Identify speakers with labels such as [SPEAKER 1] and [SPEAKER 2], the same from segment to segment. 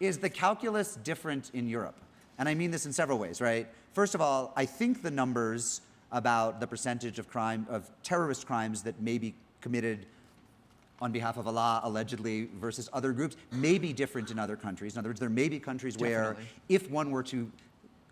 [SPEAKER 1] is the calculus different in Europe? And I mean this in several ways, right? First of all, I think the numbers about the percentage of terrorist crimes that may be committed on behalf of Allah, allegedly, versus other groups, may be different in other countries. In other words, there may be countries where if one were to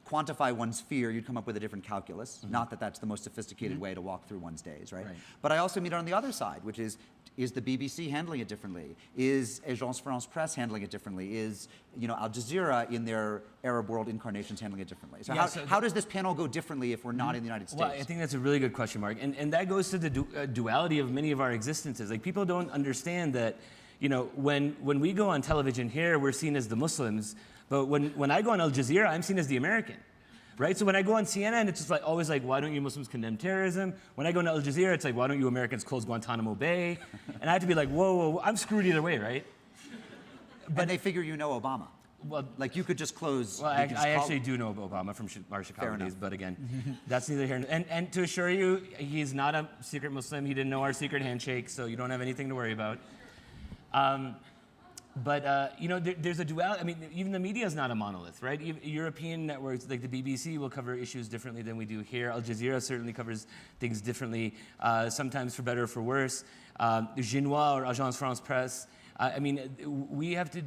[SPEAKER 1] quantify one's fear, you'd come up with a different calculus. Not that that's the most sophisticated way to walk through one's days, right? But I also mean it on the other side, which is the BBC handling it differently? Is Agence France Presse handling it differently? Is Al Jazeera in their Arab world incarnations handling it differently? So, how does this panel go differently if we're not in the United States?
[SPEAKER 2] Well, I think that's a really good question, Mark. And that goes to the duality of many of our existences. Like, people don't understand that, when we go on television here, we're seen as the Muslims, but when I go on Al Jazeera, I'm seen as the American. Right? So when I go on CNN, it's just always like, why don't you Muslims condemn terrorism? When I go to Al Jazeera, it's like, why don't you Americans close Guantanamo Bay? And I have to be like, whoa, I'm screwed either way, right?
[SPEAKER 1] But they figure you know Obama. Well, like you could just close.
[SPEAKER 2] Well, I actually do know Obama from our Chicago days, but again, that's neither here. And to assure you, he's not a secret Muslim. He didn't know our secret handshake, so you don't have anything to worry about. But there's a duality. I mean, even the media is not a monolith, right? European networks like the BBC will cover issues differently than we do here. Al Jazeera certainly covers things differently, sometimes for better or for worse. Xinhua or Agence France Presse. I mean, we have to.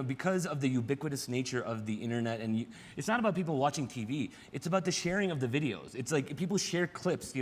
[SPEAKER 2] Because of the ubiquitous nature of the internet, and it's not about people watching TV. It's about the sharing of the videos. It's like people share clips.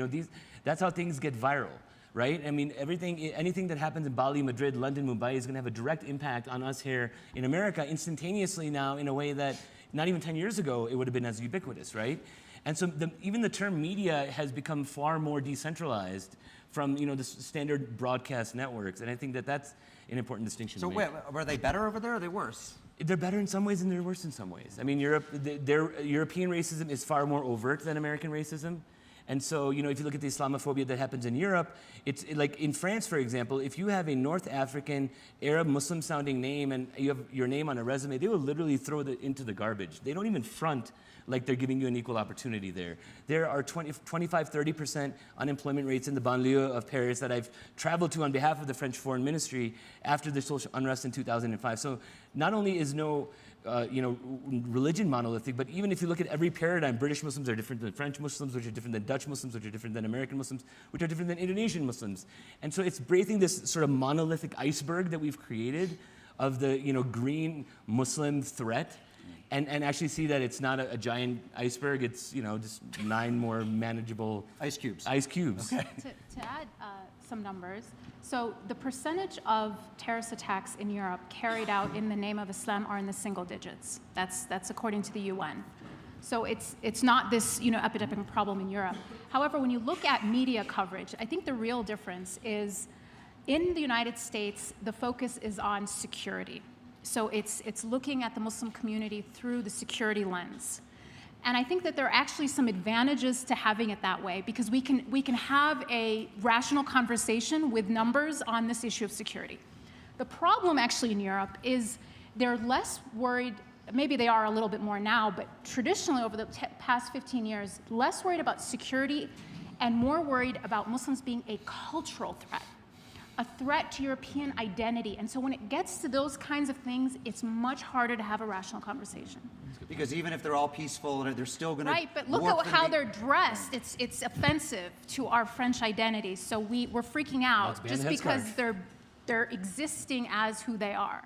[SPEAKER 2] That's how things get viral. Right? I mean, anything that happens in Bali, Madrid, London, Mumbai is going to have a direct impact on us here in America instantaneously now in a way that not even 10 years ago it would have been as ubiquitous, right? And so even the term media has become far more decentralized from the standard broadcast networks, and I think that that's an important distinction.
[SPEAKER 1] So wait, were they better over there or are they worse?
[SPEAKER 2] They're better in some ways and they're worse in some ways. I mean, European racism is far more overt than American racism. And so, if you look at the Islamophobia that happens in Europe, it's like in France, for example, if you have a North African, Arab, Muslim-sounding name and you have your name on a resume, they will literally throw it into the garbage. They don't even front like they're giving you an equal opportunity there. There are 25-30% unemployment rates in the banlieue of Paris that I've traveled to on behalf of the French Foreign Ministry after the social unrest in 2005. So not only is no religion monolithic, but even if you look at every paradigm, British Muslims are different than French Muslims, which are different than Dutch Muslims, which are different than American Muslims, which are different than Indonesian Muslims. And so it's breaking this sort of monolithic iceberg that we've created of the green Muslim threat, and actually see that it's not a giant iceberg, it's just 9 more manageable
[SPEAKER 1] ice cubes.
[SPEAKER 2] Okay.
[SPEAKER 3] To add some numbers, so the percentage of terrorist attacks in Europe carried out in the name of Islam are in the single digits. That's according to the UN. So it's not this epidemic problem in Europe. However, when you look at media coverage, I think the real difference is in the United States, the focus is on security. So it's looking at the Muslim community through the security lens. And I think that there are actually some advantages to having it that way, because we can have a rational conversation with numbers on this issue of security. The problem actually in Europe is they're less worried, maybe they are a little bit more now, but traditionally over the past 15 years, less worried about security and more worried about Muslims being a cultural threat, a threat to European identity. And so when it gets to those kinds of things, it's much harder to have a rational conversation.
[SPEAKER 1] Because even if they're all peaceful, they're still going to
[SPEAKER 3] Right, but look at how they're dressed. It's offensive to our French identity. So we're freaking out just because they're existing as who they are.